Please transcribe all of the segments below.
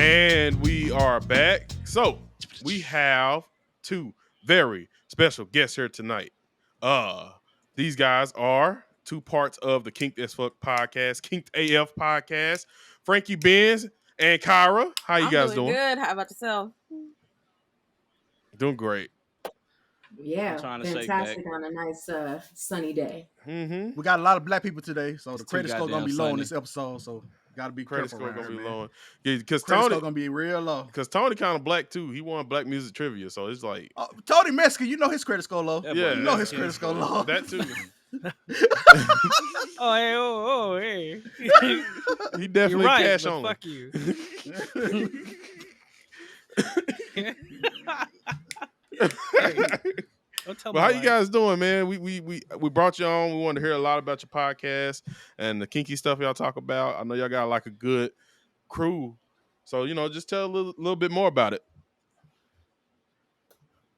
And we are back. So we have two very special guests here tonight. These guys are two parts of the Kink'd AF Podcast, Kink'd AF Podcast. Frankie Benz and Khira. How you guys doing? Good. How about yourself? Doing great. Yeah, fantastic on a nice sunny day. Mm-hmm. We got a lot of black people today, so the credit score gonna be low on this episode. So gotta be credit careful. Score gonna be man. low. Yeah, because credit Tony score gonna be real low. Because Tony kind of black too. He won black music trivia, so it's like Tony Mexican. You know his credit score low. Yeah, you know his credit score low. That too. Hey. He definitely right, cash on. Fuck you. But how you guys doing, man? We brought you on. We wanted to hear a lot about your podcast and the kinky stuff y'all talk about. I know y'all got like a good crew, so just tell a little bit more about it.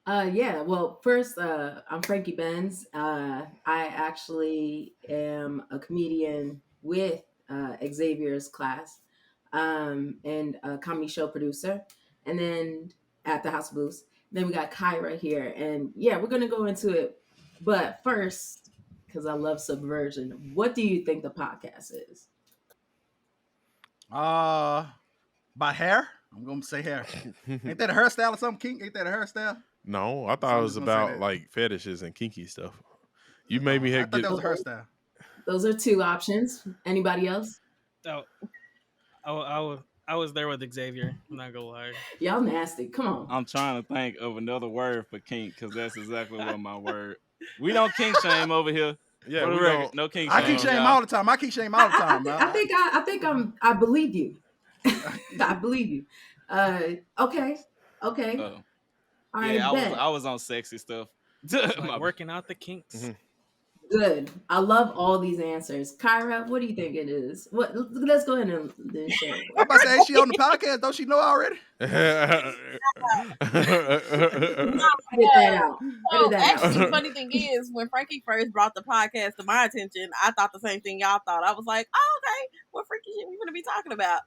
Yeah. Well, first, I'm Frankie Benz. I actually am a comedian with EXAVIER's class, and a comedy show producer, and then at the House of Blues. Then we got Khira here, and yeah, we're gonna go into it. But first, because I love subversion, what do you think the podcast is? By hair? I'm gonna say hair. Ain't that a hairstyle or something? Kink? Ain't that a hairstyle? No, I thought it was about like fetishes and kinky stuff. You made me get that was a hairstyle. Those are two options. Anybody else? I was there with Xavier. I'm not gonna lie. Y'all nasty. Come on. I'm trying to think of another word for kink because that's exactly what my word. We don't kink shame over here. Yeah, we don't. No kink shame. I kink shame all the time. I I believe you. I believe you. Okay. All right, yeah, I was on sexy stuff. Like working out the kinks. Mm-hmm. Good. I love all these answers. Khira, what do you think it is? Let's go ahead and then share. I'm about to say, is she on the podcast? Don't she know already? Edit that out. The funny thing is, when Frankie first brought the podcast to my attention, I thought the same thing y'all thought. I was like, oh, okay, what freaky shit we gonna be talking about?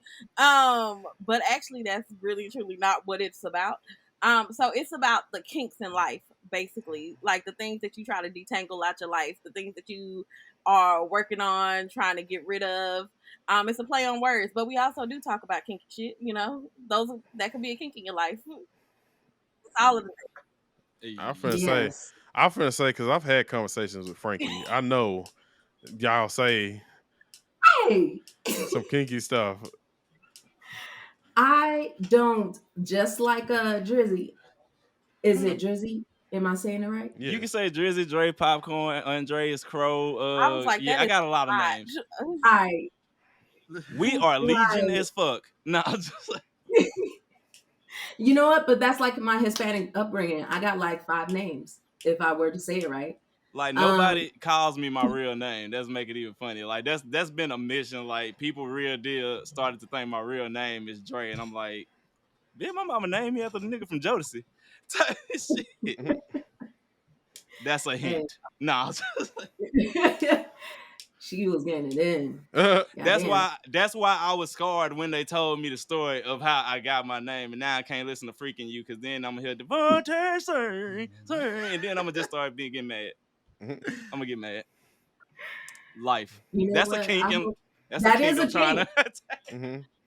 But actually, that's really truly not what it's about. So it's about the kinks in life, basically, like the things that you try to detangle out your life, the things that you are working on, trying to get rid of. It's a play on words, but we also do talk about kinky shit. That could be a kink in your life. It's all of it. I'm finna say, because I've had conversations with Frankie. I know y'all say some kinky stuff. I don't, just like Drizzy. Is it Drizzy? Am I saying it right? Yeah. You can say Drizzy, Dre, Popcorn, Andreas, Crow. I was like, I got a lot of names. We are legion as fuck. No, just like... You know what? But that's like my Hispanic upbringing. I got like 5 names, if I were to say it right. Like nobody calls me my real name. That's make it even funny. Like that's been a mission. Like people real deal started to think my real name is Dre, and I'm like, did my mama name me after the nigga from Jodeci? Shit. That's a hint. Nah. She was getting it in. That's why I was scarred when they told me the story of how I got my name, and now I can't listen to Freaking You because then I'm gonna hear Devontae sir, and then I'm gonna just start getting mad. I'm gonna get mad. Life. That's a kink. That is a kink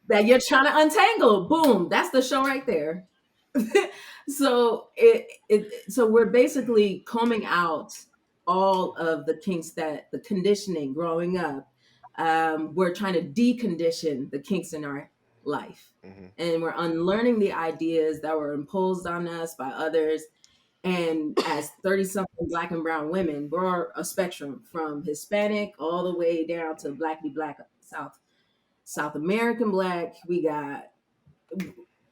that you're trying to untangle. Boom. That's the show right there. So so we're basically combing out all of the kinks that the conditioning growing up. We're trying to decondition the kinks in our life, and we're unlearning the ideas that were imposed on us by others. And as 30-something Black and brown women, we're a spectrum from Hispanic all the way down to Black South American Black. We got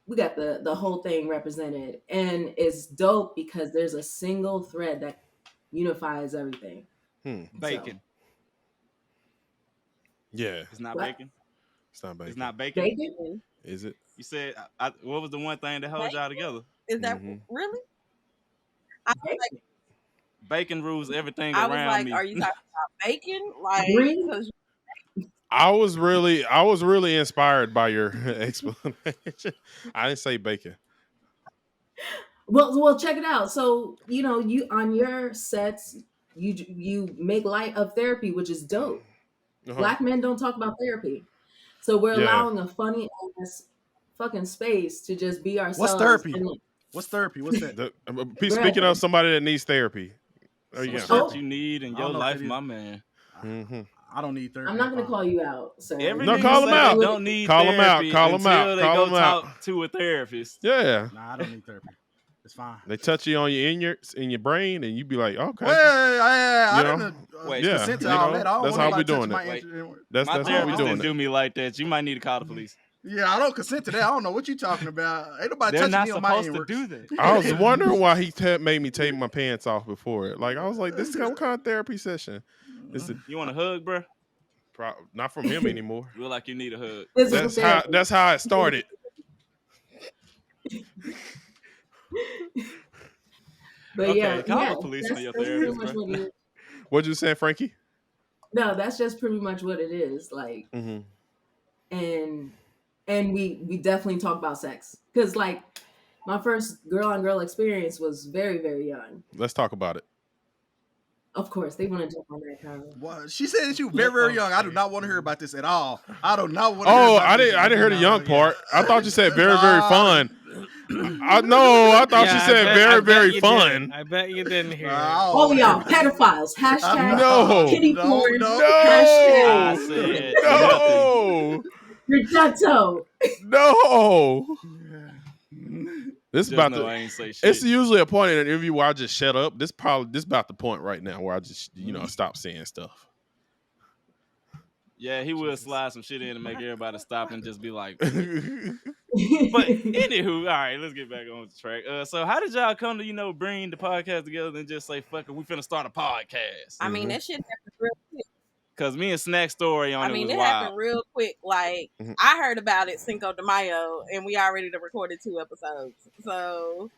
the whole thing represented, and it's dope because there's a single thread that unifies everything. Bacon. Yeah, it's not bacon. It's not bacon. It's not bacon. Bacon? Is it? You said what was the one thing that held y'all together? Is that really? I was like, bacon rules everything around me. Are you talking about bacon? Like, I was really inspired by your explanation. I didn't say bacon. Well, check it out. So you on your sets, you make light of therapy, which is dope. Uh-huh. Black men don't talk about therapy, so we're Yeah. allowing a funny ass fucking space to just be ourselves. What's therapy? and, What's therapy? What's that? Speaking of somebody that needs therapy, there you Some go. shit you need in I your don't know life, what it my is. man. Mhm. I don't need therapy. I'm not gonna call you out, sir. Every No, nigga call 'em say out. they don't need Call 'em out. therapy Call 'em out. until they Call go 'em out. talk to a therapist. Yeah. Nah, I don't need therapy. It's fine. They touch you on your in your brain, and you be like, okay. I You know? didn't Wait, yeah, consent to you all know, that. I don't that's want how nobody we doing touching it. my Wait. inter- That's My how we therapist doing didn't it. do me like that. You might need to call the police. Yeah, I don't consent to that. I don't know what you're talking about. Ain't nobody They're touching not me on my supposed to inwards. do that. I was wondering why he made me take my pants off before it. Like I was like, this is what kind of therapy session? Is it You want a hug, bro? not from him anymore? You look like you need a hug. Physical therapy. That's how it started. But Okay, yeah, call the yeah, police on your that's therapist, pretty much bro. what it is. What'd you say, Frankie? No, that's just pretty much what it is. Like, Mm-hmm. and we definitely talk about sex because like my first girl on girl experience was very, very young. Let's talk about it. Of course, they want to jump on that car. What? She said that you very, very young. I do not want to hear about this at all. I do not want to Oh, hear about this. I didn't hear the young part. I thought you said very, very Nah. fun. I thought Yeah, you I said bet- I very, bet very you fun. didn't. I bet you didn't hear it. All y'all pedophiles. Hashtag No. kitty No, porn. no. Hashtag I said No, Reducto. no. This is Just about know to. I ain't say shit. It's usually a point in an interview where I just shut up. This about the point right now where I just stop saying stuff. Yeah, he will slide some shit in and make everybody stop and just be like. I But anywho, all right, let's get back on the track. So how did y'all come to bring the podcast together and just say fuck it, we finna start a podcast? I mean, that shit happened real quick. Cause me and Snack story on I mean, it it was happened wild. real quick. Like, Mhm. I heard about it Cinco de Mayo, and we already recorded 2 episodes. So,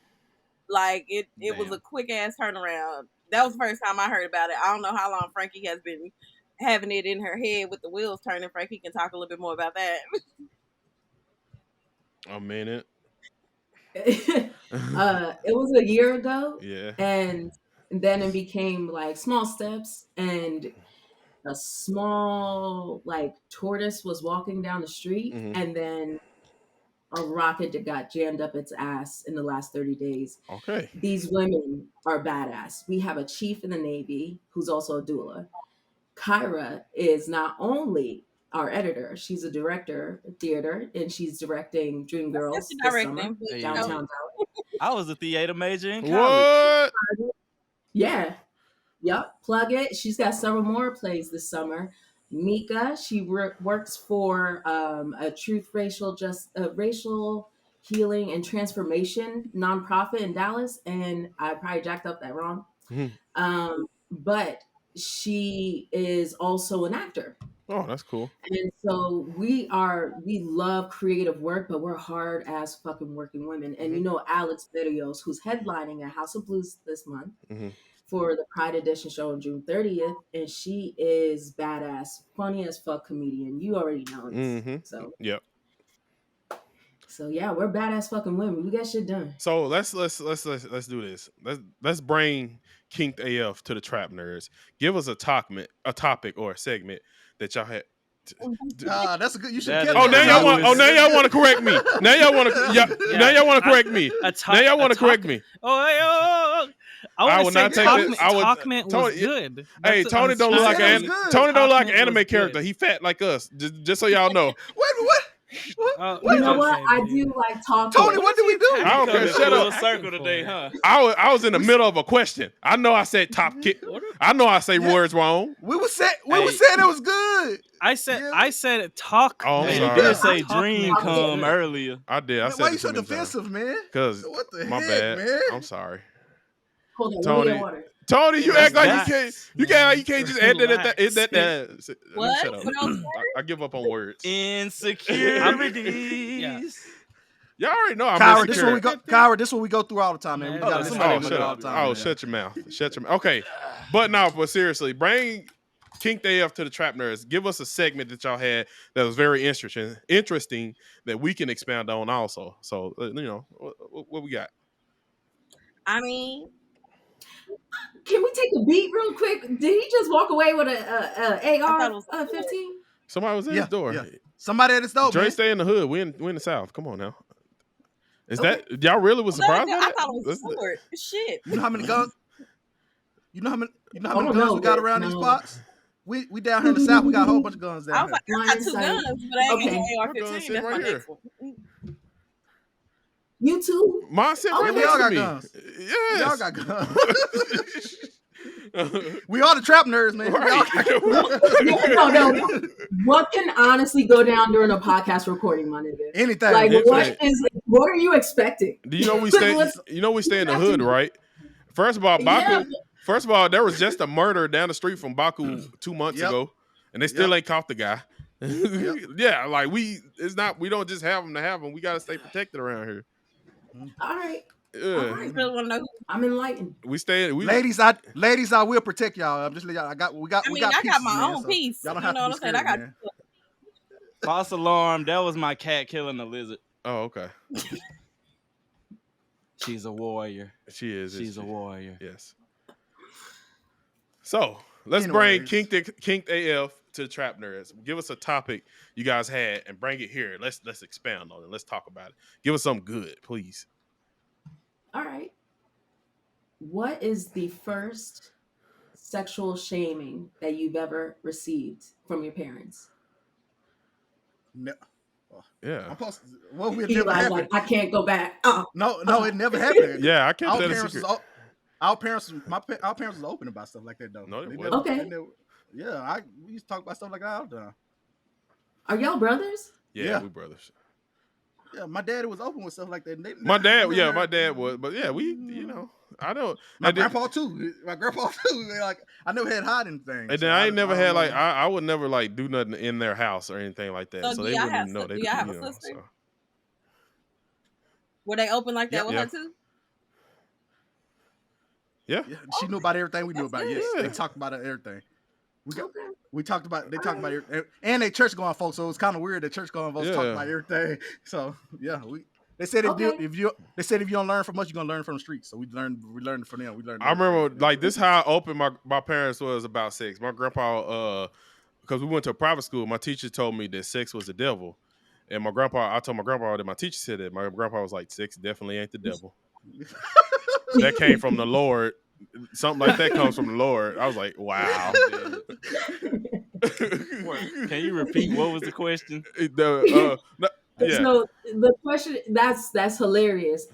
like, it was Damn. a quick ass turnaround. That was the first time I heard about it. I don't know how long Frankie has been having it in her head with the wheels turning. Frankie can talk a little bit more about that. A minute. It was a year ago, Yeah. and then it became like small steps, and a small like tortoise was walking down the street, Mhm. and then a rocket that got jammed up its ass in the last 30 days. Okay. These women are badass. We have a chief in the Navy who's also a doula. Khira is not only our editor, she's a director of theater, and she's directing Dreamgirls That's this directing, summer, but, downtown. I was a theater major in college. What? Yeah. Yep. Plug it. She's got several more plays this summer. Mika, she works for a racial healing and transformation nonprofit in Dallas, and I probably jacked up that wrong. Mhm. But she is also an actor. Oh, that's cool. And so we love creative work, but we're hard ass fucking working women. And Alex Videos, who's headlining at House of Blues this month Mhm. for the Pride Edition show on June 30th, and she is badass, funny as fuck comedian. You already know this. Mhm. So Yep. yeah, we're badass fucking women. We got shit done. So let's do this. Let's bring Kink'd AF to the trap nerds. Give us a topic or a segment that y'all had. That's a good. You should. That get is- Oh, now y'all want. was- Now y'all want to correct me. Now y'all want to. Now y'all want to correct me. Now y'all want to correct me. Oh, I I will would not not take take this. I would- Talkman was Tony- good. Hey, That's Tony don't look like It an was good. Tony don't look like an Talkman anime was character. good. He fat like us. Just so y'all know. Wait, what? Oh, You know okay, what? I dude. do like talking. Tony, what did we do? I don't care. Coming Shut full up. circle today, huh? I was in the middle of a question. I know I said top kid. I know I say words wrong. We were saying Hey. it was good. I said Yeah. talk. Oh, I'm Hey, sorry. you did say Talkman dream was come good. earlier. I did. I Man, said why it you so too many times. defensive, man? Cause What the my heck, bad. man? I'm sorry. Hold on, Tony. let me get water. Tony, you act like Relax. you can't. You can't. You can't just add that. Relax. What? Shut up. What else? I give up on words. Insecurities. Yeah. Y'all already know I'm Kyra, this insecure. what we go. Kyra, this what we go through all the time, man. We Man, gotta somebody Oh, in shut the up. time, Oh, man. shut your mouth. Shut your mouth. Okay. But no, but seriously, bring Kink'd AF to the Trap Nerds. Give us a segment that y'all had that was very interesting that we can expound on also. So, what we got? I mean, Can we take a beat real quick? Did he just walk away with a thought it was AR 15? Somebody was at his door. Yeah. Somebody at his door. Dre Man. stay in the hood. We in the South. Come on now. Is Okay. that y'all really was surprised? I by that? thought it was a sword. Shit. You know how many guns? You know how many Oh, guns no, we got but around these no. parts? We down here in the South. We got a whole bunch of guns I down was like, here. I got 2 Hindsight. guns, but I ain't Okay. getting My gun AR-15. sitting That's my right next one. You too? Mine said Oh, right we next all to got me. guns. Yes. Y'all got guns. We all the trap nerds, man. Right. No. What can honestly go down during a podcast recording, my nigga? Anything. Like, Anything. what are you expecting? Do you know we stay? What's- We stay in the hood, right? First of all, Baku. Yeah. First of all, there was just a murder down the street from Baku 2 months Yep. ago, and they still Yep. ain't caught the guy. Yeah, like we don't just have them to have them. We got to stay protected around here. All right. Yeah. All right. Really want to know? I'm enlightened. We stay. We Ladies, I will protect y'all. I'm just letting y'all. We got I pieces, got my man, own so piece. Y'all don't You have know to what be I'm saying? scared, I got. man. False alarm. That was my cat killing the lizard. Oh, okay. She's a warrior. She is. She's a warrior. Yes. So let's bring Anyways. Kink'd AF to the Trap Nerds. Give us a topic you guys had and bring it here. Let's expound on it. Let's talk about it. Give us something good, please. All right. What is the first sexual shaming that you've ever received from your parents? No, Yeah. I'm supposed to, well, we He never was happened. like, I can't go back. No, it never happened. Yeah, I kept Our that a parents secret. was our parents was open about stuff like that though. No, they They wasn't. Okay. they never- yeah, we used to talk about stuff like that all the time. Are y'all brothers? Yeah, we brothers. Yeah, my daddy was open with stuff like that. My dad was, but yeah, we, I don't. My and then- grandpa too. Like I never had hiding things. And then I ain't never had I would never like do nothing in their house or anything like that. So So do they y'all wouldn't have even know. do They y'all have you a know, sister? so. Were they open like that with Yeah. her too? Yeah. Yeah, she knew about everything we knew That's about. good. Yes, Yeah. they talked about everything. They talked about Alright. everything. And they church going folks, so it's kind of weird that church going folks talk Yeah. about everything. So yeah, they said if you don't learn from us, you're gonna learn from the streets. So we learned from them. We learned. I remember everything. like this how open my parents was about sex. My grandpa, because we went to a private school, my teacher told me that sex was the devil. And I told my grandpa that my teacher said that. My grandpa was like, sex definitely ain't the devil. That came from the Lord. Something like that comes from the Lord. I was like, wow. Can you repeat what was the question? Yeah. So the question that's hilarious.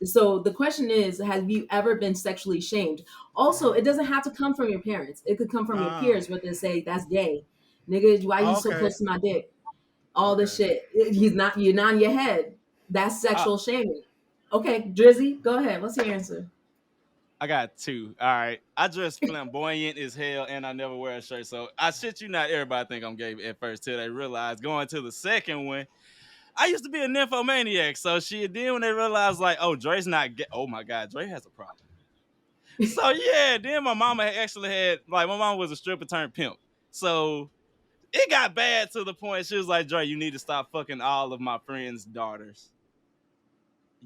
So the question is, have you ever been sexually shamed? Also, it doesn't have to come from your parents. It could come from your peers, where they say that's gay, nigga. Why you so Okay. close to my dick? All this shit. You're not in your head. That's sexual shaming. Okay, Drizzy, go ahead. What's your answer? I got 2. All right. I dress flamboyant as hell and I never wear a shirt. So I shit you not, everybody think I'm gay at first till they realize going to the second one. I used to be a nymphomaniac. So then when they realized like, oh, Dre's not gay. Oh my God, Dre has a problem. So yeah, then my mama actually had, like my mama was a stripper turned pimp. So it got bad to the point she was like, Dre, you need to stop fucking all of my friends' daughters.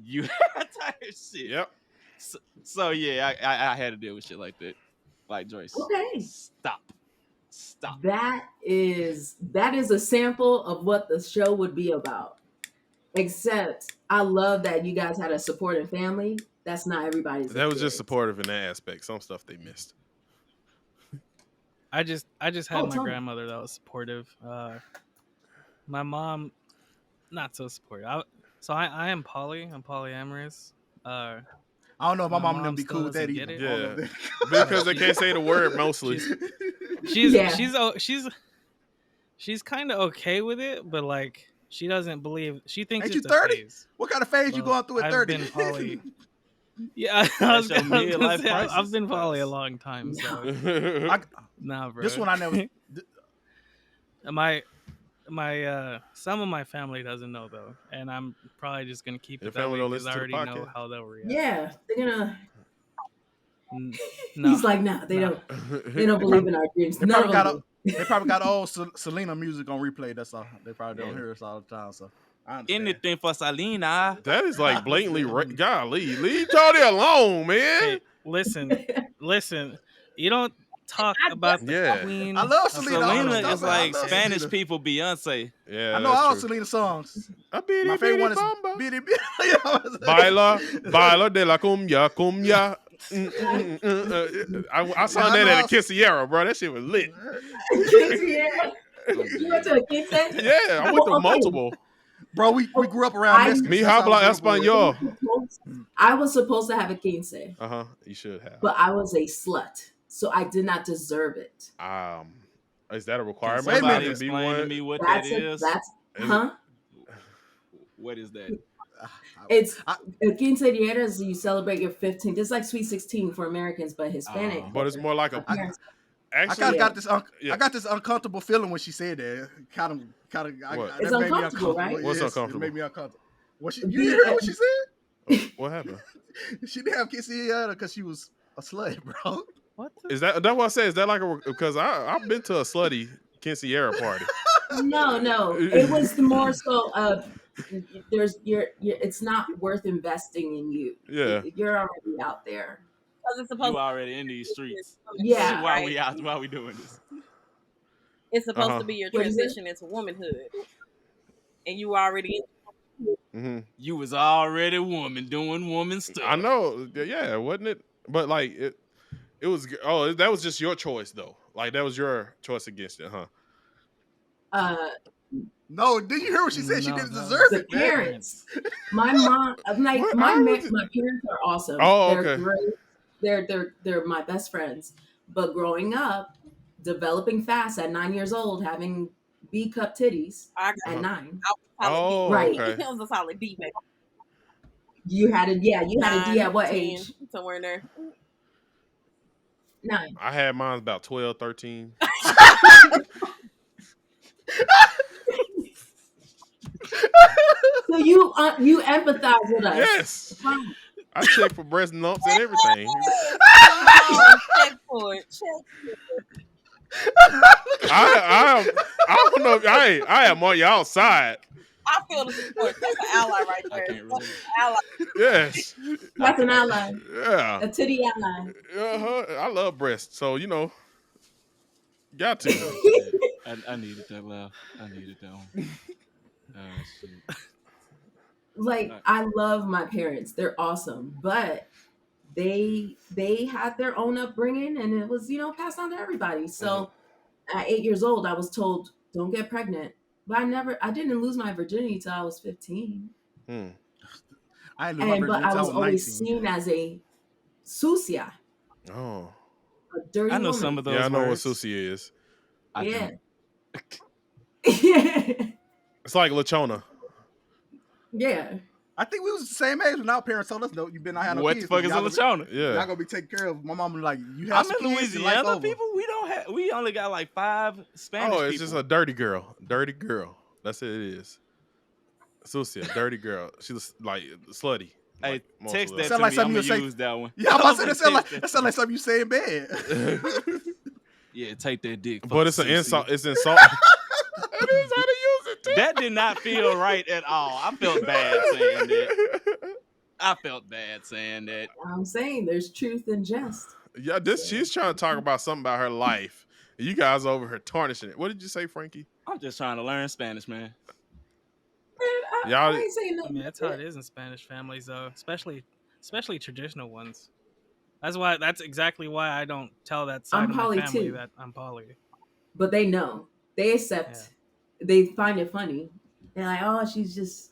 You type shit. Yep. So yeah, I had to deal with shit like that. Like Joyce. Okay. Stop. That is a sample of what the show would be about. Except I love that you guys had a supportive family. That's not everybody's. That was just experience. supportive in that aspect. Some stuff they missed. I just had my tell me. grandmother that was supportive. My mom, not so supportive. I am poly. I'm polyamorous. I don't know if my mom and them be still cool with that doesn't either. get it. I don't know if Because they can't say the word mostly. She's kind of okay with it, but like she doesn't believe. She thinks Ain't it's you 30? a phase. What kind of phase you going through at I've 30? been poly. Yeah, I was That's your gonna midlife say, I've crisis. been poly a long time, so nah, bro. This one I never. my some of my family doesn't know though, and I'm probably just gonna keep Your it that family way don't because I listen to already the know podcast? how they'll react. Yeah, they're gonna. No. He's like, nah, they don't believe in our dreams. They None probably of got them. they probably got old Selena music on replay. That's all. They probably don't hear us all the time. So I understand. Anything for Selena. That is like blatantly golly. Leave Jody alone, man. Hey, listen. You don't talk about the Yeah. queen. I love of Selena. Selena is I like love Spanish Selena. people Beyonce. Yeah, I know all Selena songs. My favorite one is Bomba. Bitty Bitty. Baila de la cumbia. I saw Yeah, I that know at a I- Quinceañera, bro. That shit was lit. Yeah. You went to a quince? Yeah, I went to multiple. Bro, we grew up around Mexicans. Mi That's how habla we grew up with. español. I was supposed to have a quince, You should have. but I was a slut, so I did not deserve it. Is that a requirement? Wait a minute. Somebody To be explain to one? me what That's that is. What is that? It's a quinceañera. You celebrate your 15th. It's like Sweet 16 for Americans, but Hispanic. But it's more like a. I Actually, kind of got this. Yeah. I got this uncomfortable feeling when she said that. Kind of. What? It's That made me uncomfortable, right? What's Yes, uncomfortable? It made me uncomfortable. You hear what she said? what happened? She didn't have quinceañera because she was a slut, bro. What? The? Is that what I say? Is that like a because I've been to a slutty Quinceañera party. No. It was more so of it's not worth investing in you. Yeah. You're already out there. It's supposed You already in these streets. Yeah. Why we out? Why we doing this? It's supposed to be your What is it? transition into womanhood, and you already. Mm-hmm. You was already woman doing woman stuff. I know. Yeah, wasn't it? But like it was. Oh, that was just your choice though. Like that was your choice against it, huh? No, did you hear what she said? She No, didn't no. deserve The it, man. parents. My mom, like What? my Why was it- my parents are awesome. Oh, They're okay. great. They're my best friends. But growing up, developing fast at 9 years old, having B cup titties I at got 9. Oh, Right. okay. It was a solid B, baby. You had a D at what 10, age? Somewhere in there. 9. I had mine about 12, 13. So you empathize with us. Yes. Fine. I checked for breast lumps and everything. Oh, check for it. I don't know. I am on y'all side. I feel the support. That's an ally right I there. can't That's relate. an ally. Yes. That's an ally. Yeah. A titty ally. I love breasts, so got to. I needed that laugh. I needed that one. Oh shit. Like I love my parents. They're awesome. But they had their own upbringing and it was, passed on to everybody. So at 8 years old, I was told, don't get pregnant. But I didn't lose my virginity till I was 15. I ain't lose my But virginity I till was always 19. seen as a sucia, Oh. a dirty I know woman. some of those. Yeah, I know words. what sushi is. I Yeah. don't. It's like lechona. Yeah. I think we was the same age when our parents told us, "No, you better not have no What kids. the fuck is a y'all lechona? Y'all Yeah. gonna be taken care of." My mom was like, "You have I'm some in kids, your life Louisiana. over." People, we don't have. We only got like 5 Spanish Oh, it's people. just a dirty girl. Dirty girl. That's what it is. Susia, dirty girl. She's like slutty. Hey, Like, most text of that them. Sound to like me. something I'm you gonna say- use that one. Yeah, I'm about to say, Text that sound like something you say in bed. Yeah, take that dick. But it's an fuck insult. Susie. It's insult. That is how to use it too. That did not feel right at all. I felt bad saying that. I felt bad saying that. I'm saying there's truth in jest. Yeah, she's trying to talk about something about her life. You guys over here tarnishing it. What did you say, Frankie? I'm just trying to learn Spanish, man. I ain't saying I nothing. mean, that's how it is in Spanish families, though, especially traditional ones. That's exactly why I don't tell that side I'm of my poly, family too. that I'm poly. But they know. They accept. They find it funny. They're like, oh, she's just,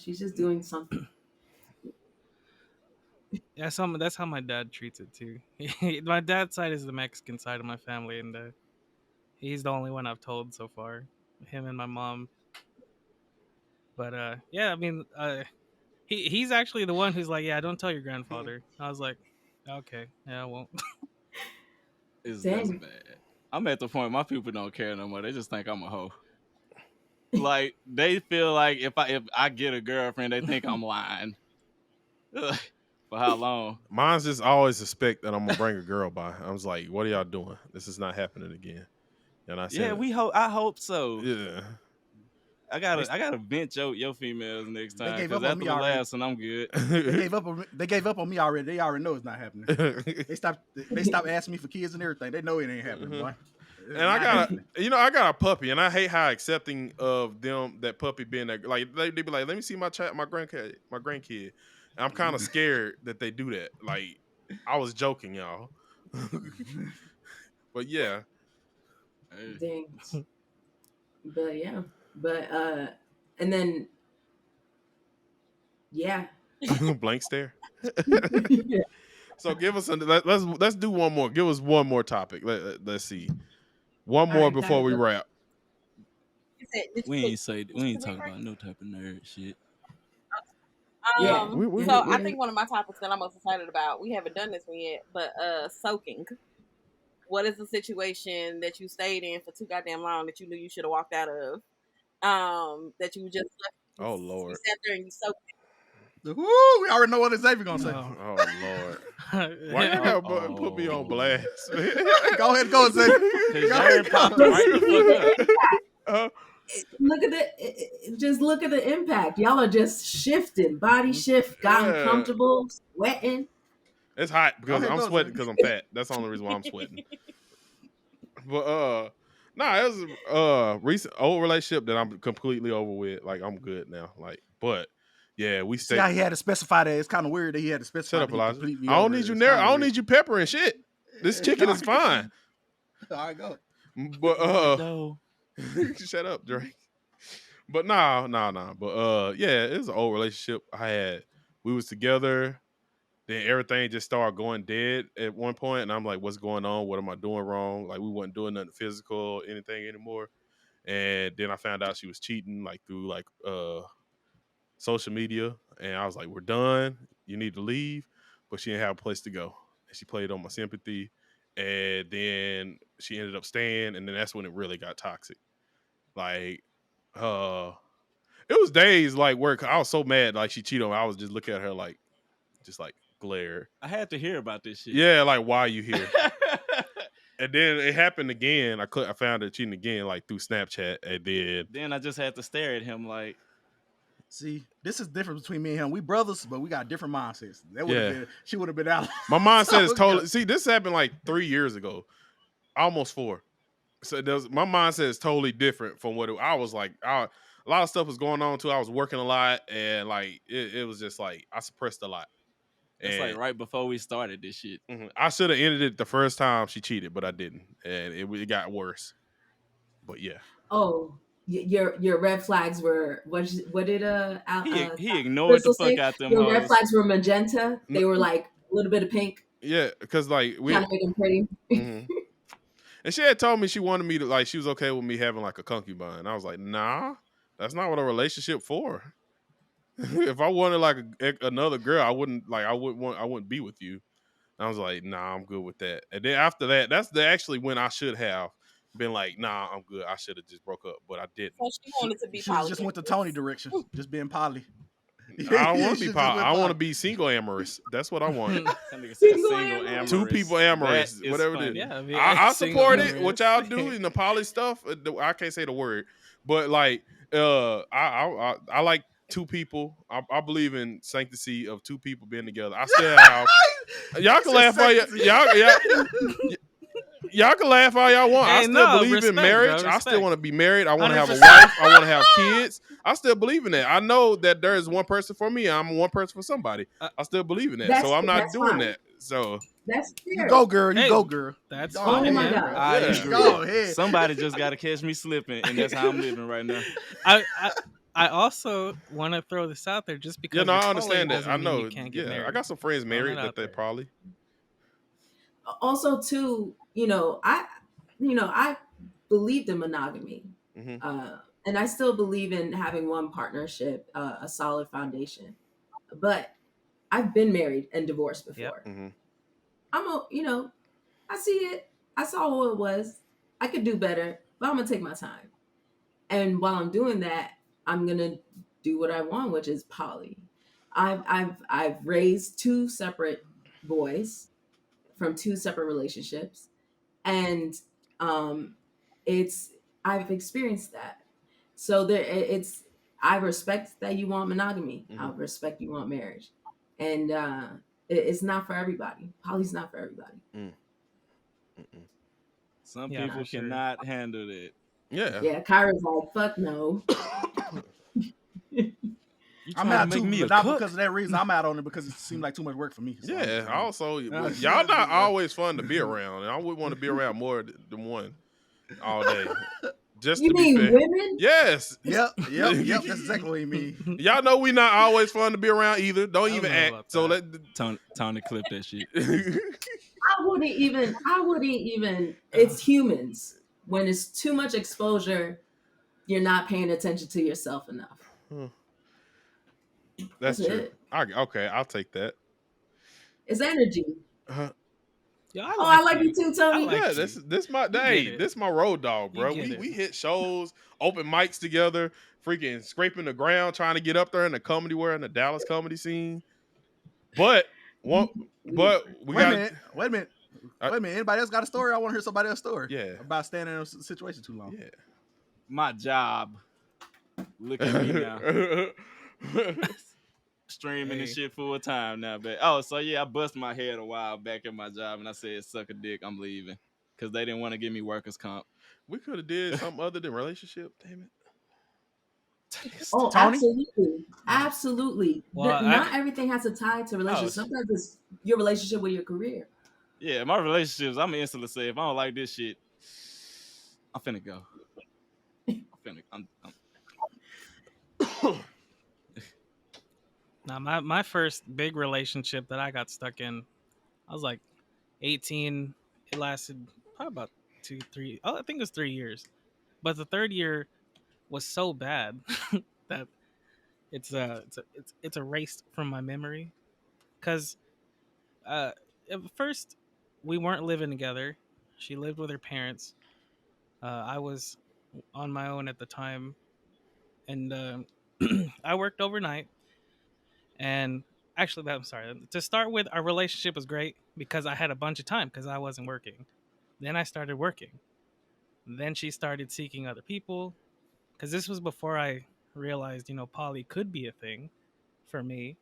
she's just doing something. Yeah, that's how my dad treats it too. My dad's side is the Mexican side of my family, and he's the only one I've told so far. Him and my mom. But yeah, I mean, he's actually the one who's like, yeah, don't tell your grandfather. I was like, okay, yeah, I won't. That's Dang. bad. I'm at the point my people don't care no more. They just think I'm a hoe. Like they feel like if I get a girlfriend, they think I'm lying. If For how long? Mine's just always suspect that I'm gonna bring a girl by. I was like, "What are y'all doing? This is not happening again." And I said, I hope so. Yeah. I gotta bench your females next They time gave up because on after me the already. last one, I'm good. They gave up on me already. They already know it's not happening. They stopped asking me for kids and everything. They know it ain't happening, boy. It's And I not got happening. I got a puppy, and I hate how accepting of them that puppy being that like they be like, let me see my grandkid. And I'm kind of scared that they do that. Like I was joking, y'all. But yeah, Dang. But yeah. But and then yeah. blank stare. So give us let's do one more. Give us one more topic. Let's see. One more right, before guys, we so- wrap. We ain't talking about no type of nerd shit. Yeah. So I think one of my topics that I'm most excited about, we haven't done this one yet, but soaking. What is the situation that you stayed in for too goddamn long that you knew you should have walked out of? That you just Oh Lord. you sat there and you soaked. Woo, we already know what Xavier gonna say. Oh Lord. Why y'all gotta put me on blast? Go ahead and go, Xavier. Jared popped right the fuck up. Look at the impact. Y'all are just shifting, body shift, gotten comfortable, sweating. It's hot because ahead, I'm go, sweating Xavier. because I'm fat. That's the only reason why I'm sweating. But nah, it was a recent old relationship that I'm completely over with. Like I'm good now. Like, but yeah, we See stay. how he had to specify that. It's kind of weird that he had to specify Shut up, that he Elijah. completely I don't over need it. you It's there. kinda I don't weird. need you peppering shit. This chicken is fine. All right, go. But shut up, Drake. But nah. But yeah, it was an old relationship I had. We was together. Then everything just started going dead at one point, and I'm like, "What's going on? What am I doing wrong?" Like we wasn't doing nothing physical, anything anymore. And then I found out she was cheating, like through like social media, and I was like, "We're done. You need to leave." But she didn't have a place to go, and she played on my sympathy. And then she ended up staying, and then that's when it really got toxic. Like, it was days like where I was so mad, like she cheated on me. I was just looking at her like, just like glare. I had to hear about this shit. Yeah, like why are you here? And then it happened again. I found her cheating again, like through Snapchat, and then I just had to stare at him like. See, this is different between me and him. We brothers, but we got different mindsets. That would have been. She would have been out. My mindset is totally. See, this happened like 3 years ago, almost 4. So my mindset is totally different from what I was like. A lot of stuff was going on too. I was working a lot, and like it was just like I suppressed a lot. It's like right before we started this shit. Mm-hmm. I should have ended it the first time she cheated, but I didn't, and it got worse. But yeah. Oh, your red flags were what did he ignored the fuck out them. Your red flags were magenta. They were like a little bit of pink. Yeah, because like we trying to make them pretty. Mm-hmm. And she had told me she wanted me to like she was okay with me having like a concubine. I was like, nah, that's not what a relationship for. If I wanted like another girl, I wouldn't be with you. And I was like, nah, I'm good with that. And then after that, that's actually when I should have been like, nah, I'm good. I should have just broke up, but I didn't. So she wanted to be She just went the Tony direction, just being poly. I don't want to be poly. I want to be single amorous. That's what I want. Single amorous. 2 people amorous, whatever it is. Yeah, I support it. What y'all do in the poly stuff, I can't say the word, but like, I like 2 people. I believe in sanctity of 2 people being together. I still have. Y'all can laugh all y'all can laugh all y'all want. Hey, I still believe respect, in marriage. bro, I still want to be married. I want to have a 100%. wife. I want to have kids. I still believe in that. I know that there is one person for me. I'm one person for somebody. I still believe in that. So I'm not doing fine. that. So That's fair. You go, girl. You Hey, go, girl. That's Go fine, Oh my man. God. I Yeah. agree. Go ahead. Somebody just got to catch me slipping, and that's how I'm living right now. I also want to throw this out there just because. yeah, no, you're I understand poly that. I doesn't mean know. you can't get Yeah, married. I got some friends married it that out they there. probably. Also, too, I believed in monogamy, Mm-hmm. and I still believe in having one partnership, a solid foundation. But I've been married and divorced before. Yep. Mm-hmm. I see it. I saw what it was. I could do better, but I'm gonna take my time. And while I'm doing that, I'm gonna do what I want, which is poly. I've raised 2 separate boys from 2 separate relationships, and I've experienced that. So I respect that you want monogamy. I respect you want marriage, and it's not for everybody. Poly's not for everybody. Some people cannot handle it. Yeah. Khira's like, fuck no. I'm out too, but not because of that reason. I'm out on it because it seemed like too much work for me. So Also, y'all not always fun to be around, and I would want to be around more than one all day. Just you to mean be fair. women? Yes. Yep. That's exactly what you mean. Y'all know we not always fun to be around either. Don't even act. So let Tony clip that shit. I wouldn't even. It's humans. When it's too much exposure, you're not paying attention to yourself enough. That's true. Okay, I'll take that. It's energy. Yeah, I like you too, Tony. This my road dog, bro. We hit shows, open mics together, freaking scraping the ground, trying to get up there in the comedy in the Dallas comedy scene. But we got. Wait a minute. Anybody else got a story? I want to hear somebody else's story. Yeah. About staying in a situation too long. Yeah. My job. Look at me now. Streaming and shit full time now, but I bust my head a while back at my job and I said, suck a dick, I'm leaving. Because they didn't want to give me workers' comp. We could have did something other than relationship, damn it. Oh, Tony? Absolutely. Well, not everything has to tie to relationship. Sometimes it's your relationship with your career. Yeah, my relationships, I'm instantly say, if I don't like this shit, I'm finna go. Now, my first big relationship that I got stuck in, I was like 18. It lasted probably about 2-3. I think it was 3 years. But the third year was so bad that it's erased from my memory. Because at first we weren't living together. She lived with her parents. I was on my own at the time, and I worked overnight. And actually, I'm sorry. To start with, our relationship was great because I had a bunch of time because I wasn't working. Then I started working. Then she started seeking other people because this was before I realized, poly could be a thing for me,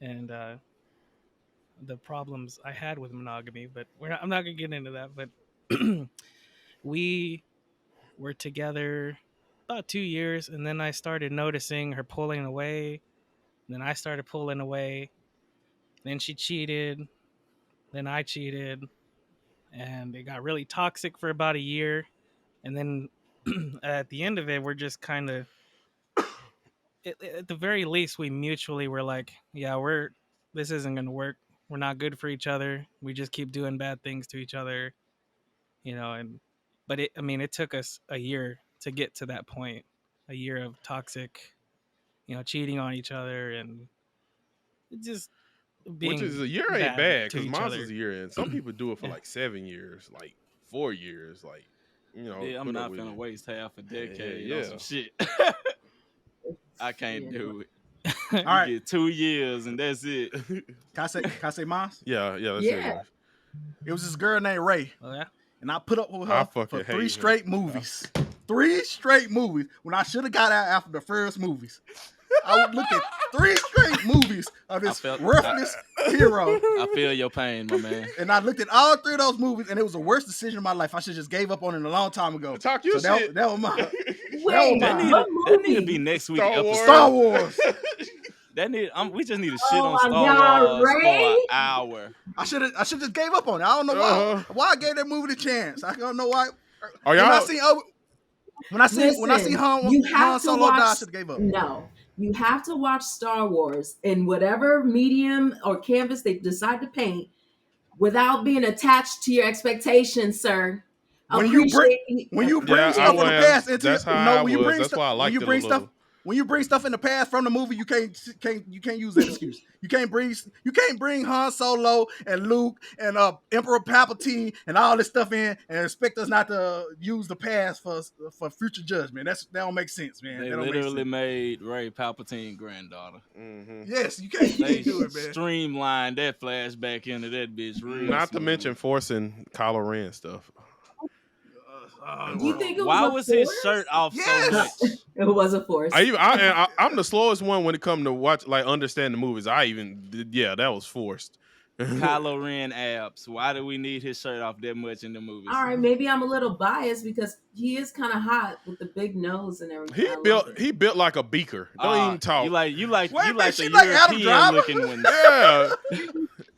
and the problems I had with monogamy. But I'm not gonna get into that. But we were together about 2 years, and then I started noticing her pulling away. Then I started pulling away. Then she cheated. Then I cheated. And it got really toxic for about a year. And then at the end of it, we're just kind of, at the very least, we mutually were like, yeah, this isn't going to work. We're not good for each other. We just keep doing bad things to each other, but it took us a year to get to that point, a year of toxic, cheating on each other and just being which is a year ain't bad because mine other. is a year, and some people do it for like 7 years, like 4 years, like I'm not gonna waste half a decade on some shit. I can't do it. All right, get 2 years and that's it. Can I say mine? Yeah. Let's hear it. It was this girl named Ray. Oh yeah. And I put up with her for 3 straight movies. 3 straight movies when I should have got out after the first movies. I would look at 3 straight movies of this worthless hero. I feel your pain, my man. And I looked at all 3 of those movies, and it was the worst decision of my life. I should just gave up on it a long time ago. Talk your shit. That was mine. That need to be next week's episode. Star Wars. We just need to shit on Star Wars for an hour. I should have just gave up on it. I don't know why I gave that movie the chance. I don't know why. Are y'all? When I see Han Solo die, I should have gave up. No. You have to watch Star Wars in whatever medium or canvas they decide to paint without being attached to your expectations, sir. When you bring stuff from the past into that's how I was. That's why I liked it a little. when you bring stuff in the past from the movie, you can't use that excuse. You can't bring Han Solo and Luke and Emperor Palpatine and all this stuff in and expect us not to use the past for future judgment. That don't make sense, man. They literally made Rey Palpatine granddaughter. Mm-hmm. Yes, you can't do it, man. Streamlined that flashback into that bitch. Real Not smooth. to mention forcing Kylo Ren stuff. Do you think it was Why a was force? his shirt off so much? It was a force. I'm the slowest one when it comes to watch, like, understand the movies. That was forced. Kylo Ren abs. Why do we need his shirt off that much in the movies? All right, maybe I'm a little biased because he is kind of hot with the big nose and everything. He built like a beaker. Don't even talk. You like the she like Adam European Driver? looking ones. Yeah.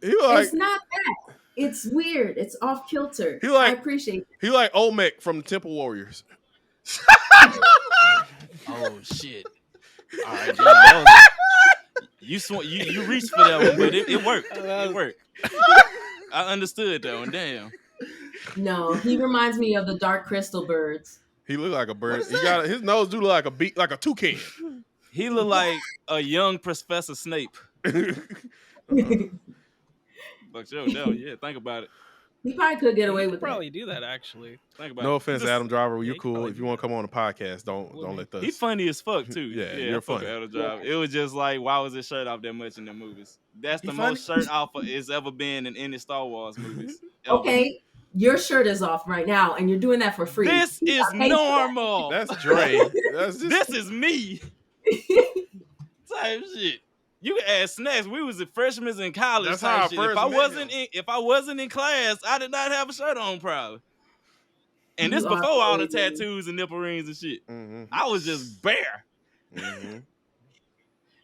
He like It's not that. It's weird. It's off kilter. He like- I appreciate it. he like Olmec from the Temple Warriors. Oh shit! All right, damn, you reached for that one, but it worked. It worked. I understood that one. Damn. No, he reminds me of the Dark Crystal birds. He look like a bird. His nose do look like a toucan. He looked like a young Professor Snape. But yeah, think about it. He probably could get away with Probably do that actually. Think about No it. offense, Adam Driver. Yeah, You're he cool. probably If you want to come on the podcast, don't let us. He funny as fuck too. Yeah, you're I fuck funny. with Adam Driver. It was just like, why was his shirt off that much in the movies? That's He the funny? most shirt off it's ever been in any Star Wars movies. ever. Okay, your shirt is off right now, and you're doing that for free. This is I hate normal. That's Dre. That's just, This is me. Type shit. You can ask Snacks. We was freshmen in college. That's type how I shit. first If I wasn't in class, I did not have a shirt on probably. And this You are before all the crazy. tattoos and nipple rings and shit. Mhm, I was just bare. mhm.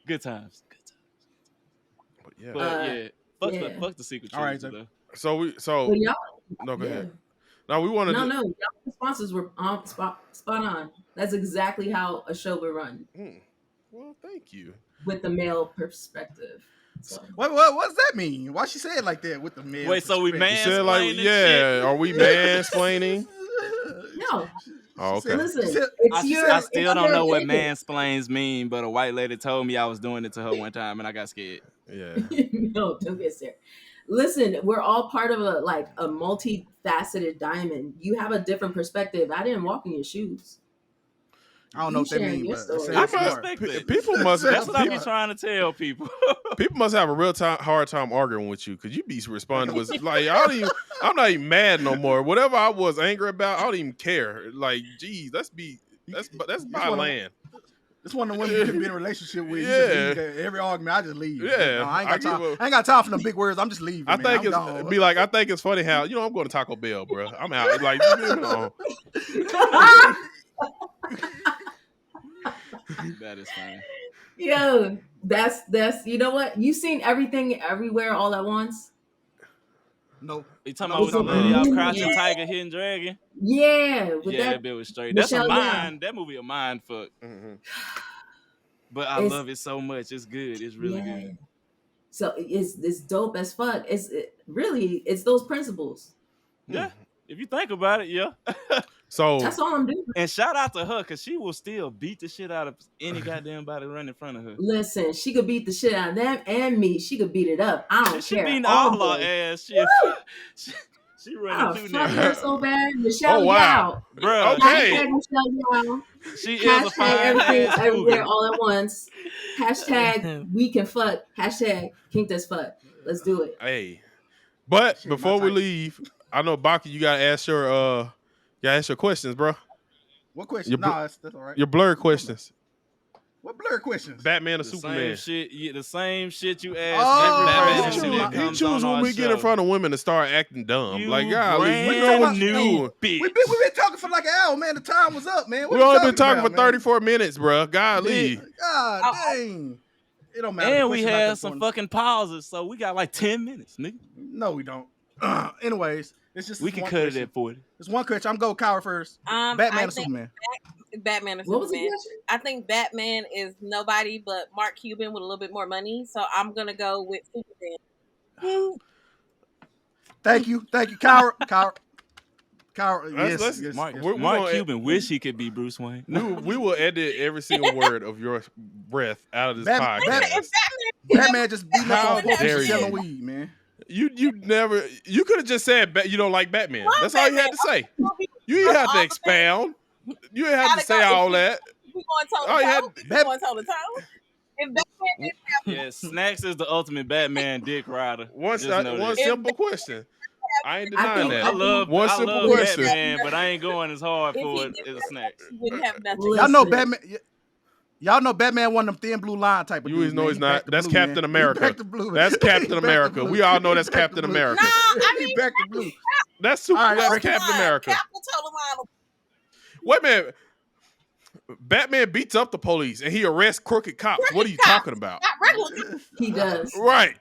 Good times. But yeah. But yeah. fuck the secret All right, trilogy, though. But y'all, no, go yeah. ahead. No, we want to. No, y'all responses were spot on. That's exactly how a show would run Well, thank you. with the male perspective. So. What does that mean? Why she say it like that with the male? Wait, so we perspective? You said like, Mansplaining yeah. Are we mansplaining? No, Oh, okay. listen, She said- it's your. I still it's don't your know what opinion. mansplains mean, but a white lady told me I was doing it to her one time and I got scared. Yeah. No, don't get scared. Listen, we're all part of a multifaceted diamond. You have a different perspective. I didn't walk in your shoes. I don't know You what that sharing means, your but story. it I sounds can smart. respect that. People must. That's what I be people, trying to tell people. people must have a hard time arguing with you because you be responding with like I'm not even mad no more. Whatever I was angry about, I don't even care. Like, geez, that's my wanna- land. This one of the women you can be in a relationship with. You Yeah. just leave every argument, I just leave. Yeah, No, I ain't I got time. give a- I ain't got time for them big words. I'm just leaving. I man. think I'm it's gone. be like I think it's funny how I'm going to Taco Bell, bro. I'm out. Like, you know. That is fine. Yo, that's you know what? You seen Everything Everywhere All at Once? No. You talking about with the lady off Crouching Tiger, Hidden Dragon? Yeah, with Yeah, that that. bit was straight. Michelle That's a Yeoh. mind. That movie a mind fuck. Mhm. But I It's- love it so much. It's good. It's really Yeah. good. So it's dope as fuck. It's those principles. Yeah. If you think about it, yeah. So That's all I'm doing. And shout out to her because she will still beat the shit out of any goddamn body run in front of her. Listen, she could beat the shit out of them and me. She could beat it up. I don't She care. beating all our boys. ass. She Oh, running through fuck there. her so bad. Michelle Oh, wow. Yeoh. Bro, Okay. Hashtag Michelle Yeoh. she is a Hashtag fine Everything ass Everywhere cougar. All at Once. Hashtag We Can Fuck. Hashtag Kink'd AF Fuck. Let's do it. hey, but Shit, my before we type. leave, I know Baki, you gotta ask your questions, bro. What question? Your bl- Nah, that's all right. Your blurred questions. What blurred questions? Batman or The Superman? same shit you asked Oh, every He person choose, that he comes choose on when our we get in show. front of women to start acting dumb. You Like, golly, we brand know what you're new doing. bitch. We've been talking for like an hour, man. The time was up, man. What We've you only been talking about, for man? 34 minutes, bro. Golly. God dang. It don't matter. The And we question's not had that some important. fucking pauses, so we got like 10 minutes, nigga. No, we don't. Anyways, it's just We this can one cut question. it at 40. It's one question. I'm going Kyra first. I Batman or think Superman? Batman or What was the Superman. question? I think Batman is nobody but Mark Cuban with a little bit more money, so I'm gonna go with Superman. Thank you, Kyra. Yes. Mark Cuban wish he could be Bruce Wayne. We will edit every single word of your breath out of this podcast. Batman just beating up on poor people dare selling you. weed, man. You could have just said you don't like Batman. That's all you had to say. You didn't have to expound. You didn't have to say all that. We going toe to toe. If Batman yeah, Snacks is the ultimate Batman dick rider. One simple question. I ain't denying that. I love question. Batman, but I ain't going as hard for it as Snacks. Wouldn't have nothing. Y'all know Batman. Y'all know Batman one of them thin blue line type of. You always know he's not. That's Captain America. That's Captain America. We all know that's Captain America. No, I mean back to blue. That's Captain America. Wait a minute. Batman beats up the police and he arrests crooked cops. What are you talking about? He does. Right.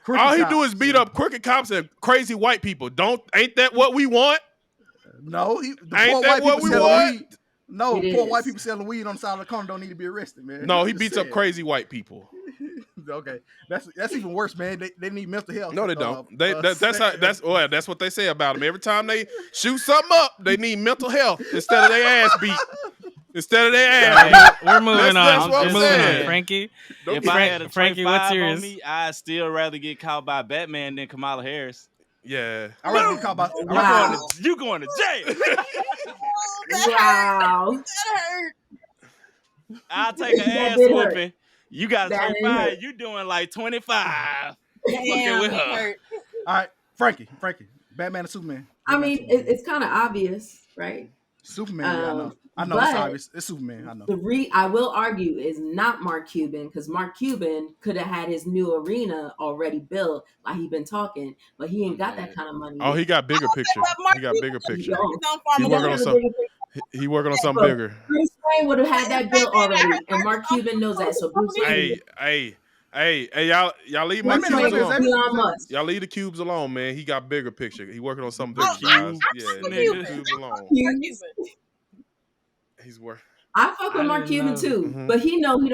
Crooked all he cops. do is beat up crooked cops and crazy white people. Ain't that what we want? No, ain't that what we want? Weed. No, poor white people selling weed on the side of the corner don't need to be arrested, man. No, he beats up crazy white people. Okay, that's even worse, man. They need mental health. No, they don't. That's what they say about them. Every time they shoot something up, they need mental health instead of their ass beat. We're moving on. We're moving on, Frankie. If I had a Frankie, what's yours? on me, I'd still rather get caught by Batman than Kamala Harris. Yeah, I rather get caught by. Wow. You going to jail? Wow. That hurt. I'll take an ass whooping. You got 35. You doing like 25. Damn, with it her. hurt. All right, Frankie, Batman and Superman. I mean, it's kind of obvious, right? Superman. I know. It's obvious. It's Superman. I know. I will argue is not Mark Cuban, because Mark Cuban could have had his new arena already built, like he been talking, but he ain't got that kind of money. Oh, he got bigger picture. He got bigger picture. He working on something bigger. Bruce Wayne would have had that built already, and Mark Cuban knows that. So Bruce Wayne. Hey, y'all leave my Bruce cubes Wayne is alone. Elon Musk. Y'all leave the cubes alone, man. He got bigger picture. He working on something bigger, guys. Yeah, leave the cubes alone. He's worth. I fuck with Mark Cuban too, but he don't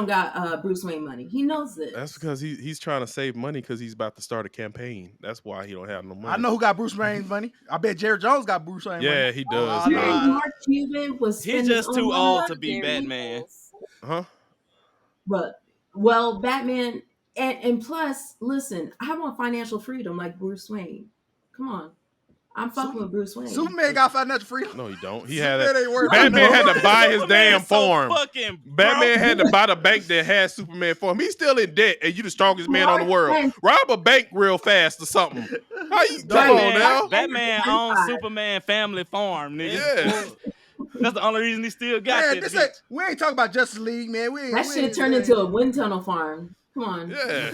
got Bruce Wayne money. He knows this. That's because he's trying to save money because he's about to start a campaign. That's why he don't have no money. I know who got Bruce Wayne's money. I bet Jared Jones got Bruce Wayne money. Yeah, he does. Mark Cuban was. He's just too old to be Batman. Huh? But Batman and plus, listen, I want financial freedom like Bruce Wayne. Come on. I'm fucking with Bruce Wayne. Superman got financial freedom. No, he don't. He had that. Batman had to buy his damn farm. Fucking Batman had to buy the bank that had Superman farm. He's still in debt, and you the strongest man on the world. Rob a bank real fast or something. How you come on now? Batman owns Superman family farm, nigga. Yeah. That's the only reason he still got that. We ain't talking about Justice League, man. That shit turned into a wind tunnel farm. Come on. Yeah.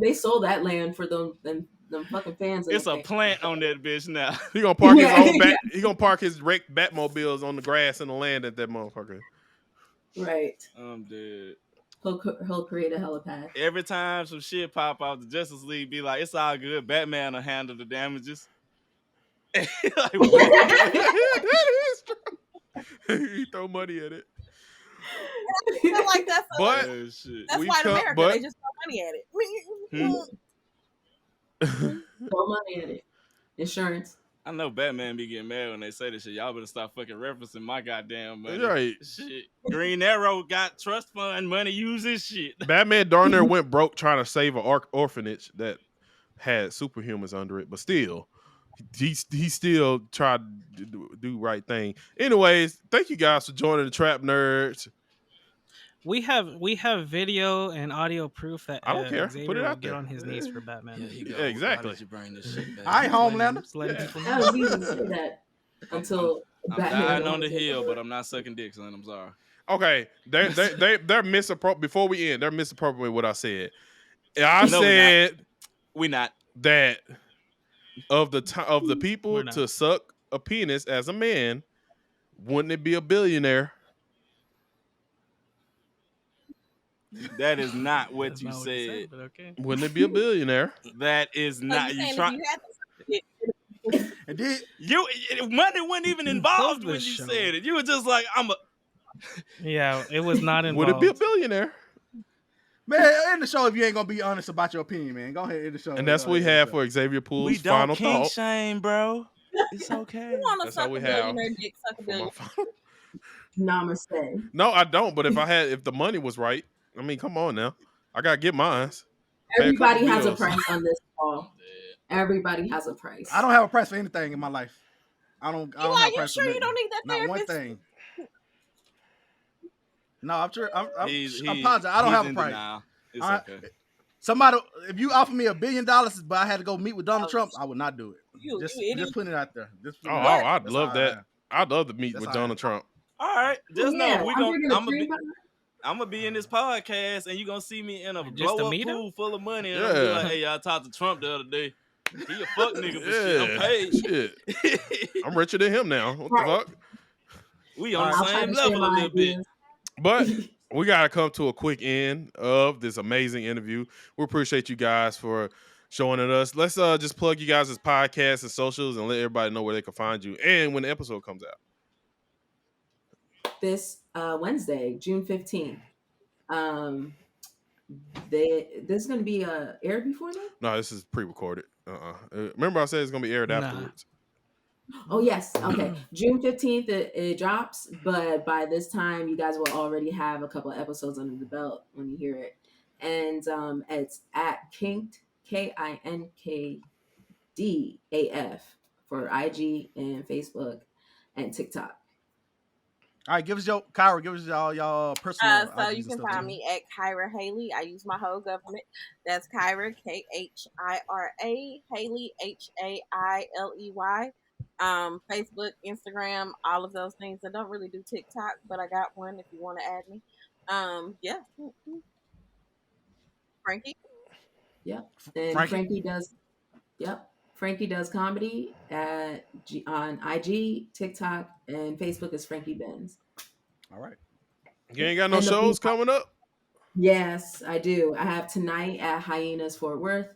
They sold that land for them fucking fans. It's a plant on that bitch now. He gonna park his own back. He gonna park his wrecked Batmobiles on the grass and the land at that motherfucker. Right. I'm dead. He'll create a helipad. Every time some shit pop out, the Justice League be like, "It's all good. Batman will handle the damages." Like, he throw money at it. I feel like that's white America. They just throw money at it. Throw money at it. Insurance. I know Batman be getting mad when they say this shit. Y'all better stop fucking referencing my goddamn money. Right. Shit. Green Arrow got trust fund money. Use this shit. Batman darn near went broke trying to save an orphanage that had superhumans under it, but still, he still tried to do right thing. Anyways, thank you guys for joining the Trap Nerds. We have video and audio proof that I don't care. Xavier Put it out will get there. on his knees for Batman. Yeah, exactly. Why did you bring this shit back? I ain't Homelander. I was even say that until I'm Batman dying on the hill, but I'm not sucking dick, son. I'm sorry. Okay, they're misappropriating. Before we end, they're misappropriating what I said. I said we not that of the people to suck a penis as a man, wouldn't it be a billionaire? That is not what you said. But okay. Wouldn't it be a billionaire? That is not you trying. And then money wasn't even involved when you said it. You were just like, I'm a. Yeah, it was not involved. Would it be a billionaire? Man, end the show if you ain't gonna be honest about your opinion, man. Go ahead, end the show. And that's what we have for Xavier Poole's We final don't kink thought. shame, bro. It's okay. You want to That's suck all a we have billionaire dick, suck a for my billionaire. phone. Namaste. No, I don't. But if the money was right, I mean, come on now, I gotta get mine. Everybody has a price on this call. Everybody has a price. I don't have a price for anything in my life. I don't have a price sure for you don't need that not therapist? one thing. No, I'm sure. I'm He's positive. I don't have a price. Denial. It's okay. Somebody, if you offer me $1 billion, but I had to go meet with Donald Trump, I would not do it. Just putting it out there. I'd love that. I'd love to meet with Donald Trump. All right, just know I'm gonna be in this podcast, and you're gonna see me in a blow-up pool full of money, and I'm gonna be like, "Hey, I talked to Trump the other day. He a fuck nigga for shit. I'm paid. Shit. I'm richer than him now. What the fuck? We on the same level a little bit." But we got to come to a quick end of this amazing interview. We appreciate you guys for showing it us. Let's just plug you guys' podcasts and socials and let everybody know where they can find you and when the episode comes out. This Wednesday, June 15th. This is going to be aired before that? No, this is pre-recorded. Remember I said it's going to be aired afterwards. Oh, yes. Okay. June 15th, it drops. But by this time, you guys will already have a couple of episodes under the belt when you hear it. And it's at Kink'd, KINK'd AF for IG and Facebook and TikTok. All right, give us y'all personal. So you can find me at Khira Hailey. I use my whole government. That's Khira, KHIRA, Hailey, HAILEY. Facebook, Instagram, all of those things. I don't really do TikTok, but I got one if you want to add me. Yeah. Frankie. Yep. And Frankie does. Yep. Frankie does comedy on IG, TikTok, and Facebook is Frankie Benz. All right. You ain't got no shows coming up? Yes, I do. I have tonight at Hyenas Fort Worth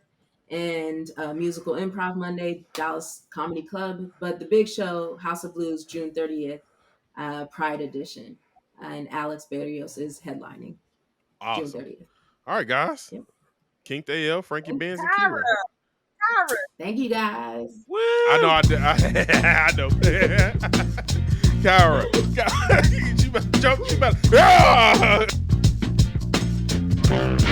and Musical Improv Monday, Dallas Comedy Club. But the big show, House of Blues, June 30th, Pride Edition. And Alex Berrios is headlining. Awesome. June 30th. All right, guys. Yep. Kink'd AF, Frankie Benz, and Khira. Thank you, guys. Woo! I know. I know. Khira. She better jump. She better.